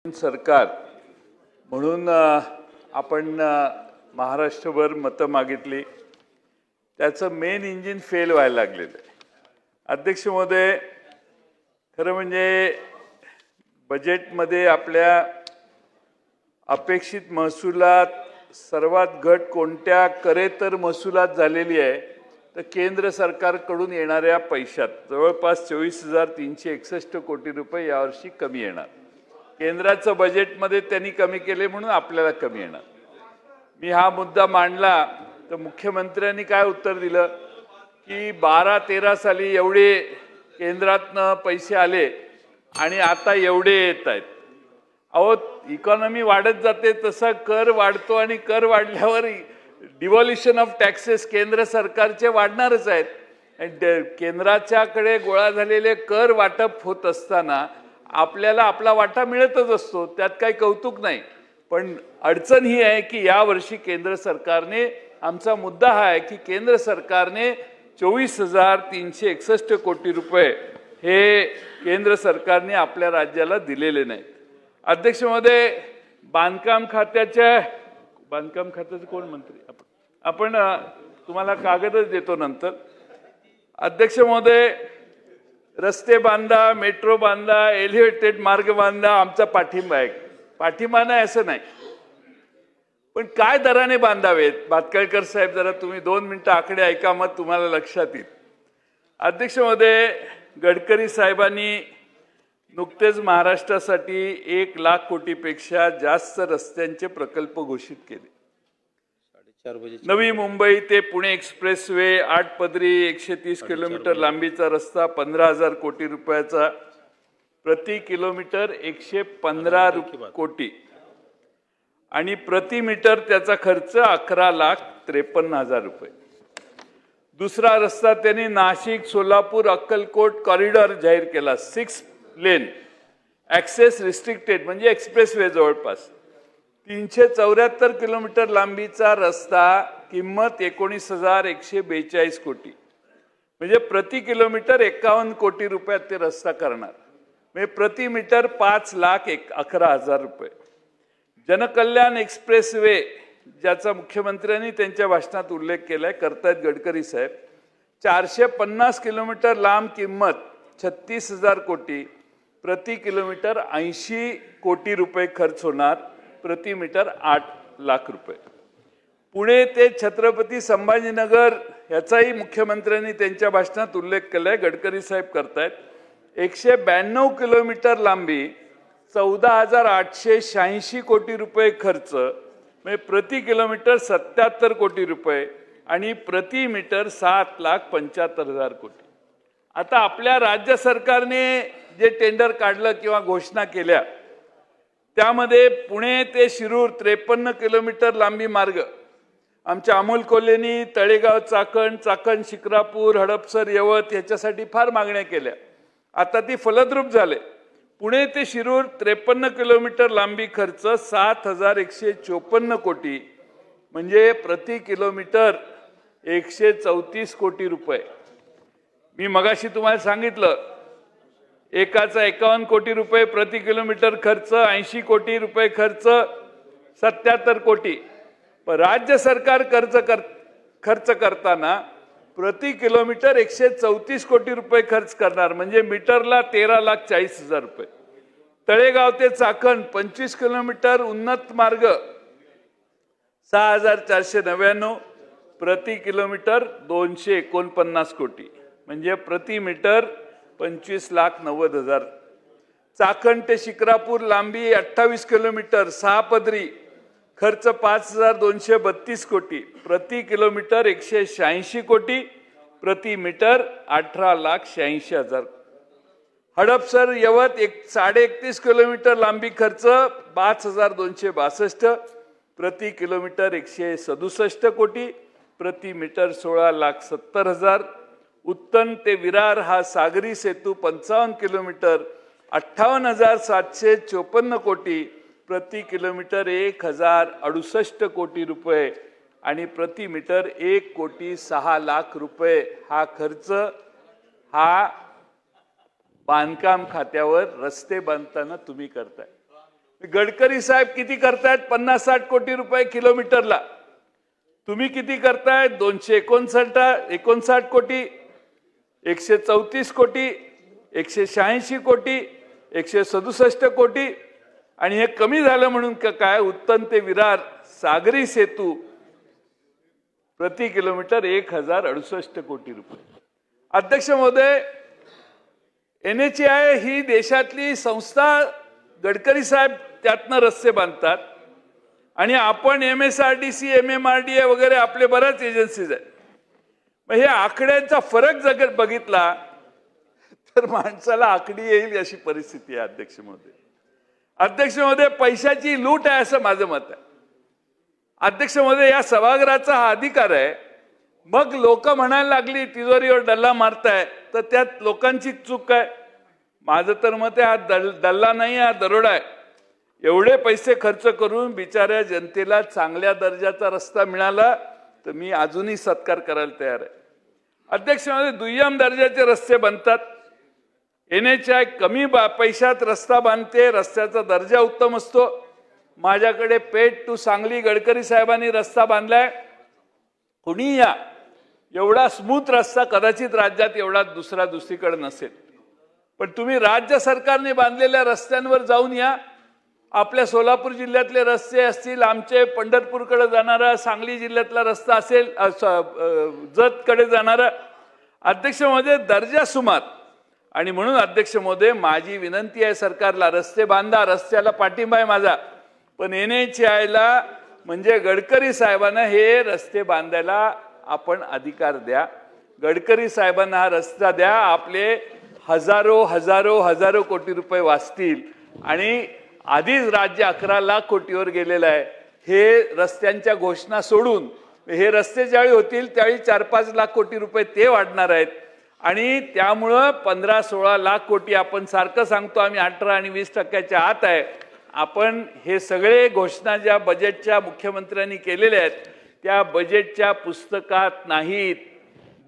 सरकार म्हणून आपण महाराष्ट्रभर मतं मागितली। त्याचं मेन इंजिन फेल व्हायला लागलेलं आहे। अध्यक्ष महोदय, खरं म्हणजे बजेटमध्ये आपल्या अपेक्षित महसुलात सर्वात घट कोणत्या करेतर महसुलात झालेली आहे तर केंद्र सरकारकडून येणाऱ्या पैशात जवळपास 24,361 कोटी रुपये यावर्षी कमी येणार। केंद्राचं बजेटमध्ये त्यांनी कमी केले म्हणून आपल्याला कमी येणार। मी हा मुद्दा मांडला तर मुख्यमंत्र्यांनी काय उत्तर दिलं की 12-13 साली एवढे केंद्रातनं पैसे आले आणि आता एवढे येत आहेत। अहो, इकॉनॉमी वाढत जाते तसा कर वाढतो आणि कर वाढल्यावर डिव्हॉल्युशन ऑफ टॅक्सेस केंद्र सरकारचे वाढणारच आहेत। केंद्राच्याकडे गोळा झालेले कर वाटप होत असताना आपल्याला आपला वाटा मिळतच असतो, त्यात काही कौतुक नाही। पण अडचण ही आहे की या वर्षी केंद्र सरकारने, आमचा मुद्दा हा आहे की केंद्र सरकारने 24,361 कोटी रुपये हे केंद्र सरकारने आपल्या राज्याला दिलेले नाही। अध्यक्ष महोदय, बांधकाम खात्याचे कोण मंत्री आपण तुम्हाला कागदच देतो नंतर। अध्यक्ष महोदय, रस्ते बांधा, मेट्रो बांधा, एलिव्हेटेड मार्ग बांधा, आमचा पाठिंबा आहे। पाठिंबा नाही असं नाही, पण काय दराने बांधावेत? भातखळकर साहेब, जरा तुम्ही 2 मिनिटं आकडे ऐका, मग तुम्हाला लक्षात येईल। अध्यक्ष महोदय, गडकरी साहेबांनी नुकतेच महाराष्ट्रासाठी 1 लाख कोटीपेक्षा जास्त रस्त्यांचे प्रकल्प घोषित केले। नवी मुंबई ते पुणे एक्सप्रेसवे 8 पदरी 130 किलोमीटर लांबीचा रस्ता 15,000 कोटी रुपयाचा, प्रति किलोमीटर 115 कोटी आणि प्रति मीटर त्याचा खर्च 11,53,000 रुपये। दुसरा रस्ता त्यांनी नाशिक सोलापूर अक्कलकोट कॉरिडॉर जाहीर केला, 6 लेन ॲक्सेस रिस्ट्रिक्टेड म्हणजे एक्सप्रेसवे, जवळपास 374 किलोमीटर लांबीचा रस्ता, किंमत 19,142 कोटी, म्हणजे प्रति किलोमीटर 51 कोटी रुपयात ते रस्ता करणार, म्हणजे प्रति मीटर 5,11,000 रुपये। जनकल्याण एक्सप्रेसवे, ज्याचा मुख्यमंत्र्यांनी त्यांच्या भाषणात उल्लेख केलाय, करतायत गडकरी साहेब, 450 किलोमीटर लांब, किंमत 36,000 कोटी, प्रति किलोमीटर 80 कोटी रुपये खर्च होणार, प्रति मीटर 8 लाख रुपये। पुणे ते छत्रपती संभाजीनगर याचाही मुख्यमंत्र्यांनी त्यांच्या भाषणात उल्लेख केलाय, गडकरी साहेब करतायत, 192 किलोमीटर लांबी, 14,886 कोटी रुपये खर्च, म्हणजे प्रति किलोमीटर 77 कोटी रुपये आणि प्रति मीटर 7,75,000 कोटी। आता आपल्या राज्य सरकारने जे टेंडर काढलं किंवा घोषणा केल्या त्यामध्ये पुणे ते शिरूर 53 किलोमीटर लांबी मार्ग आमच्या अमोल कोल्हेनी तळेगाव चाकण, चाकण शिक्रापूर, हडपसर यवत याच्यासाठी फार मागण्या केल्या, आता ती फलद्रूप झाले। पुणे ते शिरूर 53 किलोमीटर लांबी, खर्च 7,154 कोटी, म्हणजे प्रति किलोमीटर 134 कोटी रुपये। मी मगाशी तुम्हाला सांगितलं, एकाचा 51 कोटी रुपये प्रति किलोमीटर खर्च, 80 कोटी रुपये खर्च, 77 कोटी। पण राज्य सरकार खर्च करताना प्रति किलोमीटर 134 कोटी रुपये खर्च करणार, म्हणजे मीटरला 13,40,000 रुपये। तळेगाव ते चाकण 25 किलोमीटर उन्नत मार्ग 6,499, प्रति किलोमीटर 249 कोटी, म्हणजे प्रति मीटर 25,90,000। चाकण ते शिक्रापूर लांबी 28 किलोमीटर 6 पदरी, खर्च 5,232 कोटी, प्रति किलोमीटर 186 कोटी, प्रति मीटर 18,86,000। हडपसर यवत 31.5 किलोमीटर लांबी, खर्च 5,262, प्रति किलोमीटर 167 कोटी, प्रति मीटर 16,70,000। उत्तन ते विरार हा सागरी सेतू 55 किलोमीटर 58,754 कोटी, प्रति किलोमीटर 1,068 कोटी रुपये आणि प्रति मीटर 1,06,00,000 रुपये हा खर्च बांधकाम खात्यावर रस्ते बांधताना तुम्ही करताय। गडकरी साहेब किती करतायत? 50-60 कोटी रुपये किलोमीटरला. तुम्ही किती करताय? 259 कोटी, 134 कोटी, 186 कोटी, 167 कोटी. आणि हे कमी झालं म्हणून काय? उत्तम ते विरार सागरी सेतू प्रति किलोमीटर 1068 कोटी रुपये. अध्यक्ष महोदय, NHAI ही देशातली संस्था, गडकरी साहेब त्यातनं रस्ते बांधतात आणि आपण MSRDC, MMRDA वगैरे आपले बऱ्याच एजन्सीज आहेत. मग हे आकड्यांचा फरक जर बघितला तर माणसाला आकडी येईल अशी परिस्थिती आहे. अध्यक्ष महोदय, अध्यक्ष महोदय, पैशाची लूट आहे असं माझं मत आहे. अध्यक्ष महोदय, या सभागृहाचा हा अधिकार आहे. मग लोक म्हणायला लागली तिजोरीवर डल्ला मारताय, तर त्यात लोकांची चूक आहे. माझं तर मत आहे हा डल्ला नाही, हा दरोडा आहे. एवढे पैसे खर्च करून बिचाऱ्या जनतेला चांगल्या दर्जाचा रस्ता मिळाला तर मी अजूनही सत्कार करायला तयार आहे. अध्यक्ष महोदय, दुय्यम दर्जाचे रस्ते बनतात. NHAI कमी पैशात रस्ता बांधते, रस्त्याचा दर्जा उत्तम असतो. माझ्याकडे पेठ टू सांगली गडकरी साहेबांनी रस्ता बांधलाय. कुणी या, एवढा स्मूथ रस्ता कदाचित राज्यात एवढा दुसरीकडे नसेल. पण तुम्ही राज्य सरकारने बांधलेल्या रस्त्यांवर जाऊन या. आपल्या सोलापूर जिल्ह्यातले रस्ते असतील, आमचे पंढरपूरकडे जाणारा सांगली जिल्ह्यातला रस्ता असेल, जतकडे जाणारा. अध्यक्ष महोदय, दर्जा सुमार. आणि म्हणून अध्यक्ष महोदय, माझी विनंती आहे सरकारला, रस्ते बांधा, रस्त्याला पाठिंबा आहे माझा. पण NHAIला म्हणजे गडकरी साहेबांना हे रस्ते बांधायला आपण अधिकार द्या. गडकरी साहेबांना हा रस्ता द्या. आपले हजारो कोटी रुपये वाचतील. आणि आधीच राज्य 11 लाख कोटीवर गेलेलं आहे. हे रस्त्यांच्या घोषणा सोडून हे रस्ते ज्यावेळी होतील त्यावेळी 4-5 लाख कोटी रुपये ते वाढणार आहेत. आणि त्यामुळं 15-16 लाख कोटी आपण सारखं सांगतो आम्ही 18 आणि 20% आत आहे. आपण हे सगळे घोषणा ज्या बजेटच्या मुख्यमंत्र्यांनी केलेल्या आहेत त्या बजेटच्या पुस्तकात नाहीत.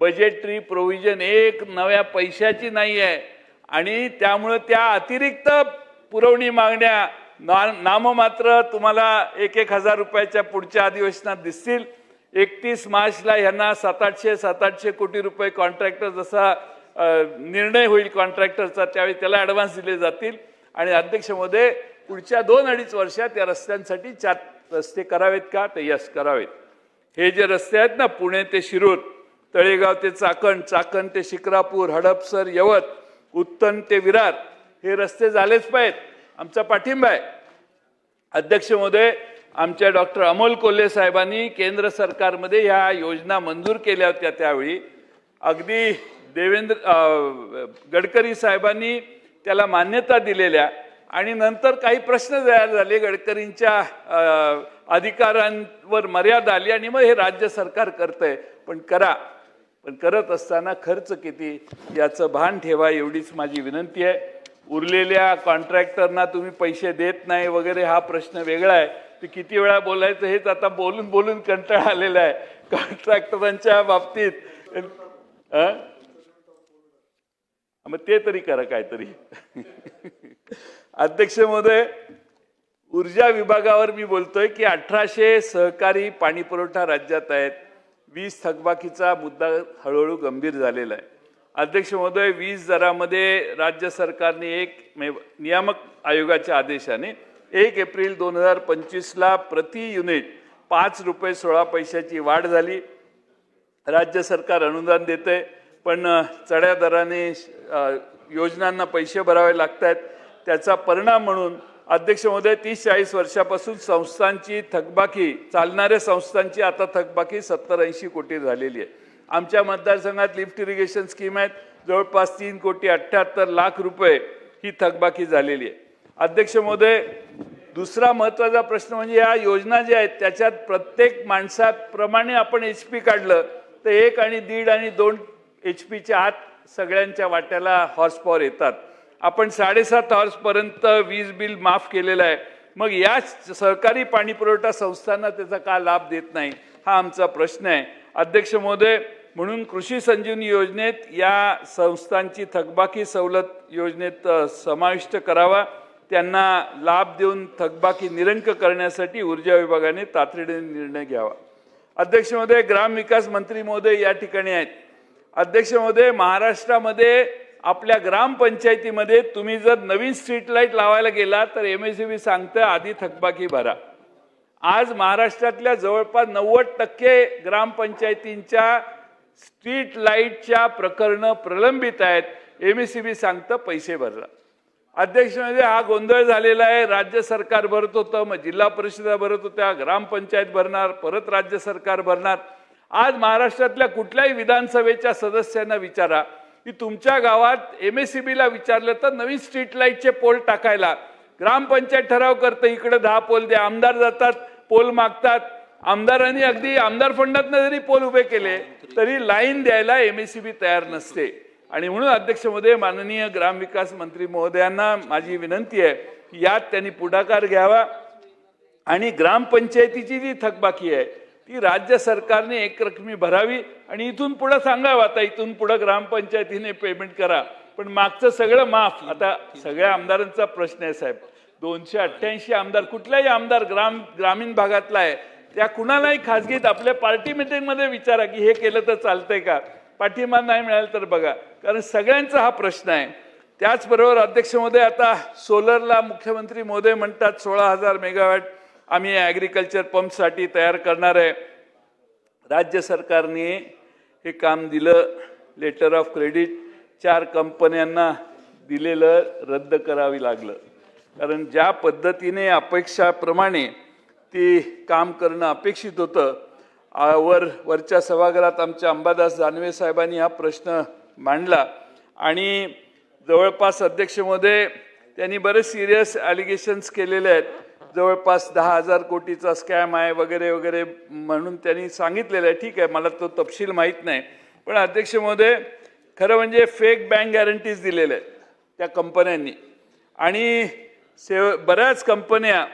बजेटरी प्रोव्हिजन एक नव्या पैशाची नाही आहे. आणि त्यामुळे त्या अतिरिक्त पुरवणी मागण्या नाममात्र तुम्हाला 1,000 रुपयाच्या पुढच्या अधिवेशनात दिसतील. 31 मार्चला यांना 700 कोटी रुपये कॉन्ट्रॅक्टर जसा निर्णय होईल कॉन्ट्रॅक्टरचा त्यावेळी त्याला ॲडव्हान्स दिले जातील. आणि अध्यक्ष महोदय, पुढच्या 2-2.5 वर्षात या रस्त्यांसाठी 4 रस्ते करावेत का? तर यस, करावेत. हे जे रस्ते आहेत ना, पुणे ते शिरूर, तळेगाव ते चाकण, चाकण ते शिक्रापूर, हडपसर यवत, उत्तन ते विरार, हे रस्ते झालेच पाहिजेत. आमचा पाठिंबा आहे. अध्यक्ष महोदय, आमच्या डॉक्टर अमोल कोल्हे साहेबांनी केंद्र सरकारमध्ये ह्या योजना मंजूर केल्या होत्या. त्यावेळी अगदी गडकरी साहेबांनी त्याला मान्यता दिलेल्या. आणि नंतर काही प्रश्न तयार झाले, गडकरींच्या अधिकारांवर मर्यादा आली आणि मग हे राज्य सरकार करतंय. पण करा, पण करत असताना खर्च किती याचं भान ठेवा, एवढीच माझी विनंती आहे. उरलेल्या कॉन्ट्रॅक्टरना तुम्ही पैसे देत नाही वगैरे हा प्रश्न वेगळा आहे. ते किती वेळा बोलायचं हेच आता बोलून कंटाळा आलेला आहे कॉन्ट्रॅक्टरांच्या बाबतीत. मग ते तरी करा काहीतरी. अध्यक्ष महोदय, ऊर्जा विभागावर मी बोलतोय की 1800 सहकारी पाणी पुरवठा राज्यात आहेत. 20 थकबाकीचा मुद्दा हळूहळू गंभीर झालेला आहे. अध्यक्ष महोदय, 20 दरामध्ये राज्य सरकारने नियामक आयोगाच्या आदेशाने 1 एप्रिल 2025ला प्रति युनिट 5 रुपये 16 पैशाची वाढ झाली. राज्य सरकार अनुदान देते, पण चढ्या दराने योजनांना पैसे भरावे लागत आहेत. त्याचा परिणाम म्हणून अध्यक्ष महोदय, 30-40 वर्षापासून संस्थांची थकबाकी, चालणाऱ्या संस्थांची आता थकबाकी 70-80 कोटी झालेली आहे. आमच्या मतदारसंघात लिफ्ट इरिगेशन स्कीम आहेत, जवळपास 3,78 लाख रुपये ही थकबाकी झालेली आहे. अध्यक्ष महोदय, दुसरा महत्त्वाचा प्रश्न म्हणजे या योजना ज्या आहेत त्याच्यात प्रत्येक माणसाप्रमाणे आपण HP काढलं तर 1 आणि 1.5 आणि 2 HPच्या आत सगळ्यांच्या वाट्याला हॉर्स पॉवर येतात. आपण 7.5 हॉर्सपर्यंत वीज बिल माफ केलेलं आहे. मग या सहकारी पाणी पुरवठा संस्थांना त्याचा का लाभ देत नाही, हा आमचा प्रश्न आहे. अध्यक्ष महोदय, म्हणून कृषी संजीवनी योजनेत या संस्थांची थकबाकी सवलत योजनेत समाविष्ट करावा. त्यांना लाभ देऊन थकबाकी निरंक करण्यासाठी ऊर्जा विभागाने तातडीने निर्णय घ्यावा. अध्यक्ष महोदय, ग्रामविकास मंत्री महोदय या ठिकाणी आहेत. अध्यक्ष महोदय, महाराष्ट्रामध्ये आपल्या ग्रामपंचायतीमध्ये तुम्ही जर नवीन स्ट्रीट लाईट लावायला गेला तर MSEB सांगतं आधी थकबाकी भरा. आज महाराष्ट्रातल्या जवळपास 90% ग्रामपंचायतींच्या स्ट्रीट लाईटच्या प्रकरणं प्रलंबित आहेत. MSEB सांगतं पैसे भरला. अध्यक्ष महोदय, हा गोंधळ झालेला आहे. राज्य सरकार भरत होतं, मग जिल्हा परिषदा भरत होत्या, ग्रामपंचायत भरणार, परत राज्य सरकार भरणार. आज महाराष्ट्रातल्या कुठल्याही विधानसभेच्या सदस्यांना विचारा की तुमच्या गावात MSEBला विचारलं तर नवीन स्ट्रीट लाईटचे पोल टाकायला ग्रामपंचायत ठराव करते, इकडे 10 पोल द्या. आमदार जातात, पोल मागतात. आमदारांनी अगदी आमदार फंडातनं जरी पोल उभे केले तरी लाईन द्यायला MSEB तयार नसते. आणि म्हणून अध्यक्ष महोदय, माननीय ग्रामविकास मंत्री महोदयांना माझी विनंती आहे की यात त्यांनी पुढाकार घ्यावा आणि ग्रामपंचायतीची जी थकबाकी आहे ती राज्य सरकारने एकरकमी भरावी आणि इथून पुढे सांगावं आता इथून पुढे ग्रामपंचायतीने पेमेंट करा. पण मागचं सगळं माफ. आता सगळ्या आमदारांचा प्रश्न आहे साहेब. 288 आमदार, कुठलाही आमदार ग्रामीण भागातला आहे त्या कुणालाही खासगीत आपल्या पार्टी मिटिंगमध्ये विचारा की हे केलं तर चालतंय का. पाठिंबा नाही मिळाला तर बघा, कारण सगळ्यांचा हा प्रश्न आहे. त्याचबरोबर अध्यक्ष महोदय, आता सोलरला मुख्यमंत्री महोदय म्हणतात 16,000 मेगावॅट आम्ही ॲग्रिकल्चर पंपसाठी तयार करणार आहे. राज्य सरकारने हे काम दिलं. लेटर ऑफ क्रेडिट 4 कंपन्यांना दिलेलं रद्द करावी लागलं, कारण ज्या पद्धतीने अपेक्षाप्रमाणे ते काम करणं अपेक्षित होतं. वरच्या सभागृहात आमच्या अंबादास दानवे साहेबांनी हा प्रश्न मांडला आणि जवळपास अध्यक्ष महोदय त्यांनी बरेच सिरियस ॲलिगेशन्स केलेले आहेत. जवळपास 10,000 कोटीचा स्कॅम आहे वगैरे वगैरे म्हणून त्यांनी सांगितलेलं आहे. ठीक आहे, मला तो तपशील माहीत नाही. पण अध्यक्ष महोदय, खरं म्हणजे फेक बँक गॅरंटीज दिलेल्या आहेत त्या कंपन्यांनी आणि बऱ्याच कंपन्या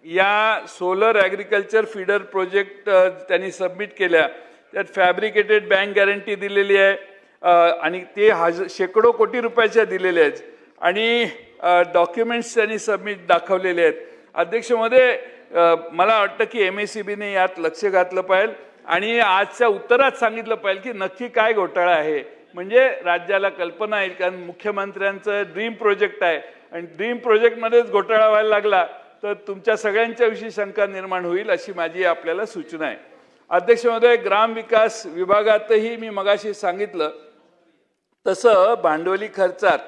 या सोलर ॲग्रिकल्चर फीडर प्रोजेक्ट त्यांनी सबमिट केल्या. त्यात फॅब्रिकेटेड बँक गॅरंटी दिलेली आहे आणि ते शेकडो कोटी रुपयाच्या दिलेल्या आहेत आणि डॉक्युमेंट्स त्यांनी सबमिट दाखवलेले आहेत. अध्यक्ष महोदय, मला वाटतं की MSEBने यात लक्ष घातलं पाहिजे आणि आजच्या उत्तरात सांगितलं पाहिजे की नक्की काय घोटाळा आहे, म्हणजे राज्याला कल्पना येईल. कारण मुख्यमंत्र्यांचं ड्रीम प्रोजेक्ट आहे आणि ड्रीम प्रोजेक्टमध्येच घोटाळा व्हायला लागला तर तुमच्या सगळ्यांच्या विषयी शंका निर्माण होईल, अशी माझी आपल्याला सूचना आहे. अध्यक्ष महोदय, ग्रामविकास विभागातही मी मगाशी सांगितलं तसं भांडवली खर्चात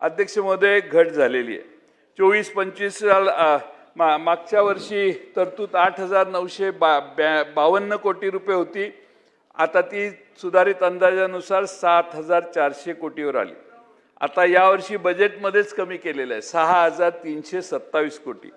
अध्यक्ष महोदय घट झालेली आहे. 24-25 मागच्या वर्षी तरतूद 8,952 कोटी रुपये होती. आता ती सुधारित अंदाजानुसार 7,400 कोटीवर आली. आता यावर्षी बजेटमध्येच कमी केलेलं आहे 6,327 कोटी.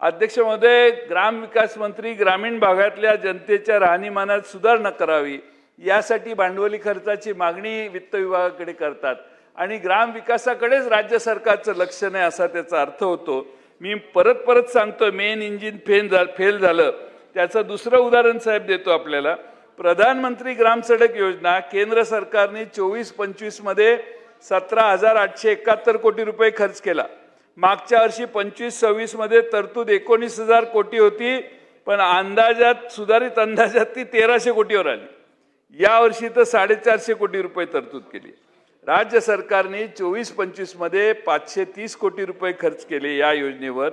अध्यक्ष महोदय, ग्रामविकास मंत्री ग्रामीण भागातल्या जनतेच्या राहणीमानात सुधारणा करावी यासाठी भांडवली खर्चाची मागणी वित्त विभागाकडे करतात आणि ग्रामविकासाकडेच राज्य सरकारचं लक्ष नाही असा त्याचा अर्थ होतो. मी परत सांगतो, मेन इंजिन फेल झालं. त्याचं दुसरं उदाहरण साहेब देतो आपल्याला. प्रधानमंत्री ग्राम सडक योजना केंद्र सरकारने 24-25 मध्ये 17,871 कोटी रुपये खर्च केला. मागच्या वर्षी 25-26 मध्ये तरतूद 19,000 कोटी होती, पण अंदाजात सुधारित अंदाजात ती 1,300 कोटीवर आली. यावर्षी तर 450 कोटी रुपये तरतूद केली. राज्य सरकारने 24-25 मध्ये 530 कोटी रुपये खर्च केले या योजनेवर.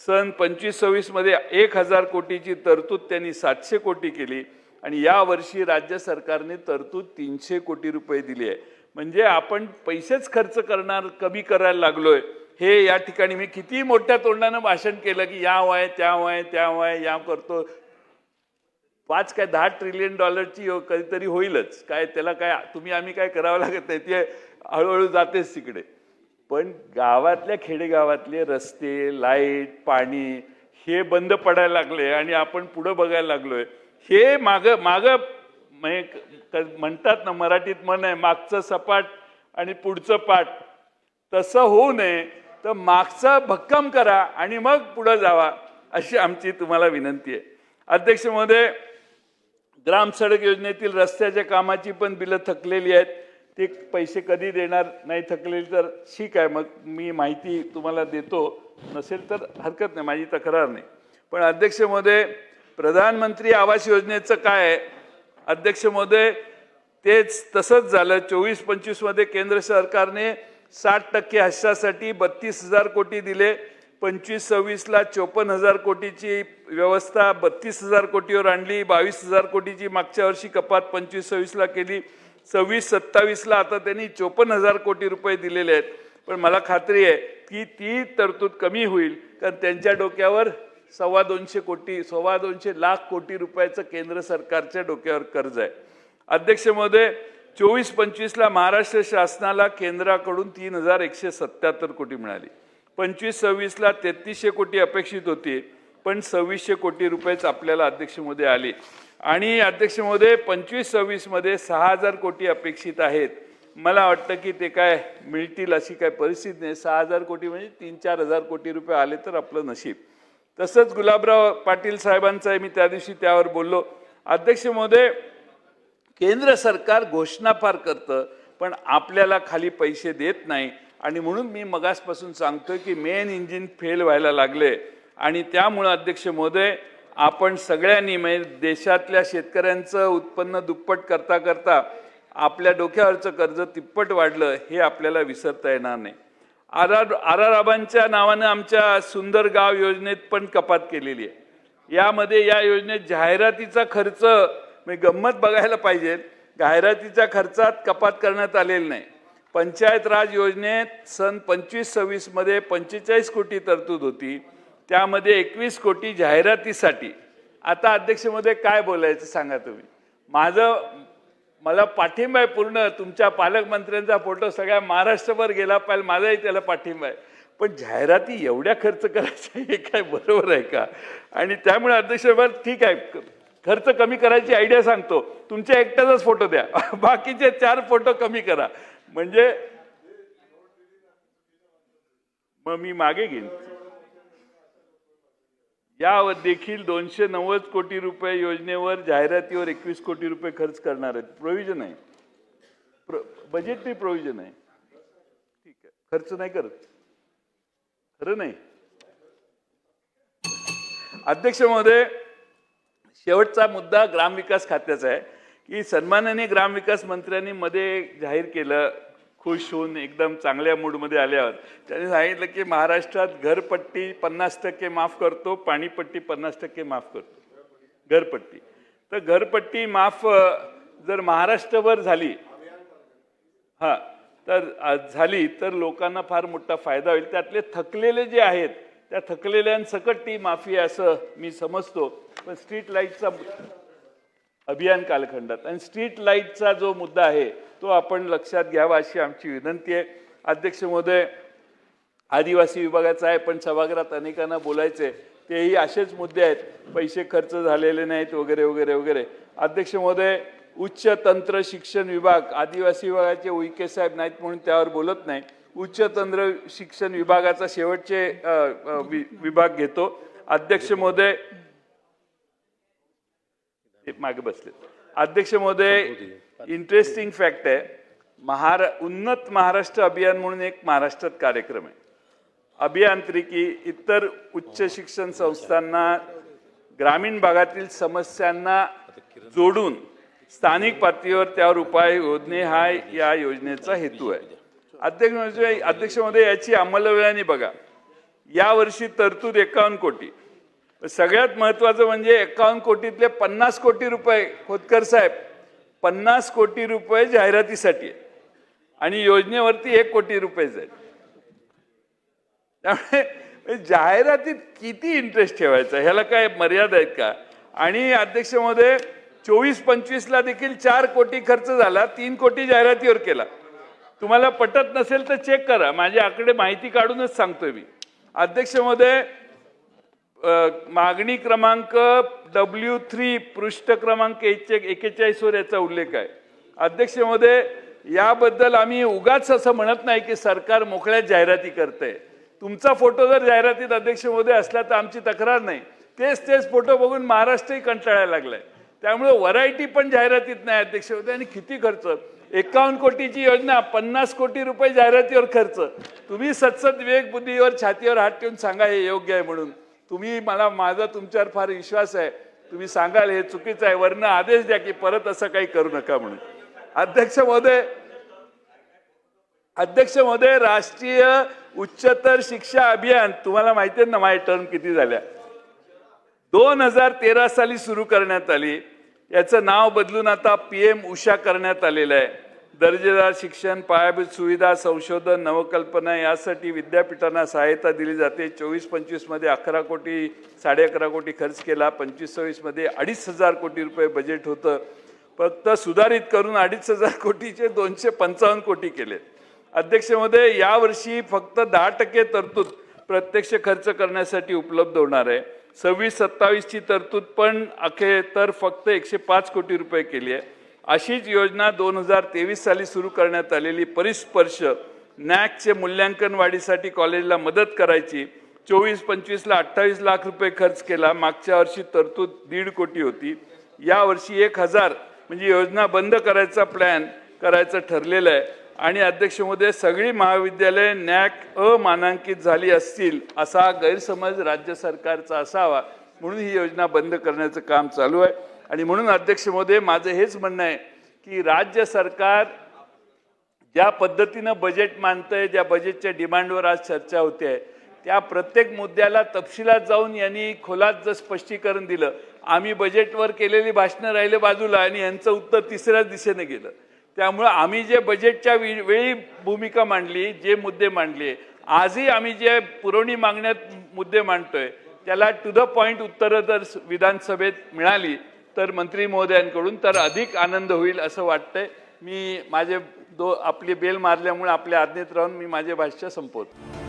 सन 25-26 मध्ये 1,000 कोटीची तरतूद त्यांनी 700 कोटी केली आणि या वर्षी राज्य सरकारने तरतूद 300 कोटी रुपये दिली आहे. म्हणजे आपण पैसेच खर्च कमी करायला लागलोय. हे या ठिकाणी मी किती मोठ्या तोंडानं भाषण केलं की या वय त्या वय त्या वय या करतो. 10 ट्रिलियन डॉलरची कधीतरी होईलच. काय त्याला काय आम्ही काय करावं लागत नाही, ते हळूहळू जातेच तिकडे. पण गावातल्या खेडेगावातले रस्ते, लाईट, पाणी हे बंद पडायला लागले आणि आपण पुढे बघायला लागलोय. हे माग म्हणतात ना, मराठीत म्हण आहे, मागचं सपाट आणि पुढचं पाठ. तसं होऊ नये तर मागचं भक्कम करा आणि मग पुढे जावा, अशी आमची तुम्हाला विनंती आहे. अध्यक्ष महोदय, ग्राम सडक योजनेतील रस्त्याच्या कामाची पण बिलं थकलेली आहेत. ते पैसे कधी देणार नाही थकलेली तर ठीक आहे, मग मी माहिती तुम्हाला देतो. नसेल तर हरकत नाही, माझी तक्रार नाही. पण अध्यक्ष महोदय, प्रधानमंत्री आवास योजनेचं काय आहे? अध्यक्ष महोदय, तेच तसंच झालं. 24-25 मध्ये केंद्र सरकारने 60% हिस्सासाठी 32,000 कोटी दिले. 25-26 ला 54,000 कोटीची व्यवस्था 32,000 कोटीवर आणली. 22,000 कोटीची मागच्या वर्षी कपात 25-26 ला केली. 26-27 ला आता त्यांनी 54,000 कोटी रुपये दिलेले आहेत. पण मला खात्री आहे की ती तरतूद कमी होईल, कारण त्यांच्या डोक्यावर 2.25 लाख कोटी रुपयाचं केंद्र सरकारच्या डोक्यावर कर्ज आहे. अध्यक्ष महोदय, 24-25 ला महाराष्ट्र शासनाला केंद्राकडून 3,177 कोटी मिळाली. 25-26 ला 3,300 कोटी अपेक्षित होती, पण 2,600 कोटी रुपयेच आपल्याला अध्यक्ष महोदय आले. आणि अध्यक्ष महोदय, 25-26 मध्ये 6,000 कोटी अपेक्षित आहेत. मला वाटतं की ते काय मिळतील अशी काय परिस्थिती नाही. 6,000 कोटी म्हणजे 3-4 हजार कोटी रुपये आले तर आपलं नशीब. तसंच गुलाबराव पाटील साहेबांचं आहे, मी त्या दिवशी त्यावर बोललो. अध्यक्ष महोदय, केंद्र सरकार घोषणा फार करतं, पण आपल्याला खाली पैसे देत नाही. आणि म्हणून मी मगासपासून सांगतोय की मेन इंजिन फेल व्हायला लागले. आणि त्यामुळं अध्यक्ष महोदय, आपण सगळ्यांनी म्हणजे देशातल्या शेतकऱ्यांचं उत्पन्न दुप्पट करता करता आपल्या डोक्यावरचं कर्ज तिप्पट वाढलं, हे आपल्याला विसरता येणार नाही. आराराबांच्या नावानं आमच्या सुंदर गाव योजनेत पण कपात केलेली आहे. यामध्ये या योजनेत जाहिरातीचा खर्च म्हणजे गंमत बघायला पाहिजे, जाहिरातीच्या खर्चात कपात करण्यात आलेली नाही. पंचायत राज योजनेत सन 25-26 मध्ये 45 कोटी तरतूद होती, त्यामध्ये 21 कोटी जाहिरातीसाठी. आता अध्यक्ष महोदय, काय बोलायचं सांगा तुम्ही? मला पाठिंबा आहे पूर्ण. तुमच्या पालकमंत्र्यांचा फोटो सगळ्या महाराष्ट्रभर गेला पाहिजे, माझाही त्याला पाठिंबा आहे. पण जाहिराती एवढ्या खर्च करायच्या हे काय बरोबर आहे का? आणि त्यामुळे अध्यक्ष ठीक आहे, खर्च कमी करायची आयडिया सांगतो. तुमच्या एकट्याचाच फोटो द्या, बाकीचे 4 फोटो कमी करा. म्हणजे मग मी मागे घेईन. यावर देखील 290 कोटी रुपये योजनेवर जाहिरातीवर 21 कोटी रुपये खर्च करणार आहेत. प्रोव्हिजन आहे, बजेटरी प्रोव्हिजन आहे. ठीक आहे, खर्च नाही करत, खरं नाही. अध्यक्ष महोदय, शेवटचा मुद्दा ग्रामविकास खात्याचा आहे की सन्माननीय ग्रामविकास मंत्र्यांनी मध्ये जाहीर केलं, खुश होऊन एकदम चांगल्या मूडमध्ये आल्यावर त्यांनी सांगितलं की महाराष्ट्रात घरपट्टी 50% माफ करतो, पाणीपट्टी 50% माफ करतो. घरपट्टी तर घरपट्टी माफ जर महाराष्ट्रभर झाली तर लोकांना फार मोठा फायदा होईल. त्यातले थकलेले जे आहेत त्या थकलेल्यांसकट ती माफी आहे असं मी समजतो. पण स्ट्रीट लाईटचा अभियान कालखंडात आणि स्ट्रीट लाईटचा जो मुद्दा आहे तो आपण लक्षात घ्यावा अशी आमची विनंती आहे. अध्यक्ष महोदय, आदिवासी विभागाचा आहे, पण सभागृहात अनेकांना बोलायचे, तेही असेच मुद्दे आहेत, पैसे खर्च झालेले नाहीत वगैरे वगैरे वगैरे. अध्यक्ष महोदय, उच्च तंत्र शिक्षण विभाग, आदिवासी विभागाचे उईके साहेब नाहीत म्हणून त्यावर बोलत नाही. उच्च तंत्र शिक्षण विभागाचा शेवटचे विभाग घेतो. अध्यक्ष महोदय, मागे बसले. अध्यक्ष महोदय, इंटरेस्टिंग फॅक्ट आहे, उन्नत महाराष्ट्र अभियान म्हणून एक महाराष्ट्रात कार्यक्रम आहे. अभियांत्रिकी इतर उच्च शिक्षण संस्थांना ग्रामीण भागातील समस्यांना जोडून स्थानिक पातळीवर त्यावर उपाय योजणे हा या योजनेचा हेतू आहे. अध्यक्ष महोदय, याची अंमलबजावणी बघा. यावर्षी तरतूद 51 कोटी. सगळ्यात महत्वाचं म्हणजे 51 कोटीतले 50 कोटी रुपये खोतकर साहेब 50 कोटी रुपये जाहिरातीसाठी आणि योजनेवरती 1 कोटी रुपये आहेत. त्यामुळे जाहिरातीत किती इंटरेस्ट ठेवायचा, ह्याला काय मर्यादा आहेत का? आणि अध्यक्ष महोदय, 24-25 ला देखील 4 कोटी खर्च झाला, 3 कोटी जाहिरातीवर केला. तुम्हाला पटत नसेल तर चेक करा, माझे आकडे माहिती काढूनच सांगतोय मी. अध्यक्ष महोदय, मागणी क्रमांक W3 पृष्ठ क्रमांक 41 वर याचा उल्लेख आहे. अध्यक्ष महोदय, याबद्दल आम्ही उगाच असं म्हणत नाही की सरकार मोकळ्यात जाहिराती करते. तुमचा फोटो जर जाहिरातीत अध्यक्ष महोदय असला तर आमची तक्रार नाही. तेच फोटो बघून महाराष्ट्रही कंटाळायला लागलाय. त्यामुळे व्हरायटी पण जाहिरातीत नाही अध्यक्ष महोदय. आणि किती खर्च, 51 कोटीची योजना, 50 कोटी रुपये जाहिरातीवर खर्च. तुम्ही सतसत विवेक बुद्धीवर छातीवर हात ठेवून सांगा हे योग्य आहे म्हणून. तुम्ही मला माझा तुमच्यावर फार विश्वास आहे. तुम्ही सांगाल हे चुकीचं आहे, वरनं आदेश द्या की परत असं काही करू नका म्हणून. अध्यक्ष महोदय, राष्ट्रीय उच्चतर शिक्षा अभियान तुम्हाला माहिती आहे ना, माझी टर्म किती झाल्या. 2013 साली सुरू करण्यात आली. याचं नाव बदलून आता PM उषा करण्यात आलेलं आहे. दर्जेदार शिक्षण, पायाभूत सुविधा, संशोधन, नवकल्पना यासाठी विद्यापीठांना सहायता दिली जाते. 24-25 मध्ये 11 कोटी 11.5 कोटी खर्च केला. 25-26 मध्ये 2,500 कोटी रुपये बजेट होतं. फक्त सुधारित करून 2,500 कोटीचे 255 कोटी केले. अध्यक्ष महोदय, यावर्षी फक्त 10% तरतूद प्रत्यक्ष खर्च करण्यासाठी उपलब्ध होणार आहे. 26-27 ची तरतूद पण अखेर फक्त 105 कोटी रुपये केली आहे. अशीच योजना 2023 साली सुरू करण्यात आलेली परिस्पर्श नॅकचे मूल्यांकन वाढीसाठी कॉलेजला मदत करायची. 24-25 ला 28 लाख रुपये खर्च केला. मागच्या वर्षी तरतूद 1.5 कोटी होती. या वर्षी 1,000 म्हणजे योजना बंद करायचा प्लॅन करायचं ठरलेलं आहे. आणि अध्यक्ष महोदय, सगळी महाविद्यालये नॅक मानांकित झाली असतील असा गैरसमज राज्य सरकारचा असावा म्हणून ही योजना बंद करण्याचं काम चालू आहे. आणि म्हणून अध्यक्ष महोदय, माझं हेच म्हणणं आहे की राज्य सरकार ज्या पद्धतीनं बजेट मांडतंय, ज्या बजेटच्या डिमांडवर आज चर्चा होते आहे, त्या प्रत्येक मुद्द्याला तपशिलात जाऊन यांनी खोलात जर स्पष्टीकरण दिलं. आम्ही बजेटवर केलेली भाषणं राहिले बाजूला आणि यांचं उत्तर तिसऱ्याच दिशेने गेलं. त्यामुळे आम्ही जे बजेटच्या वेळी भूमिका मांडली, जे मुद्दे मांडले, आजही आम्ही जे पुरवणी मागण्यात मुद्दे मांडतोय त्याला टू द पॉइंट उत्तरं जर विधानसभेत मिळाली तर मंत्री महोदयांकडून तर अधिक आनंद होईल असं वाटतंय. मी आपली बेल मारल्यामुळे आपल्या आज्ञेत राहून मी माझे भाष्य संपवतो.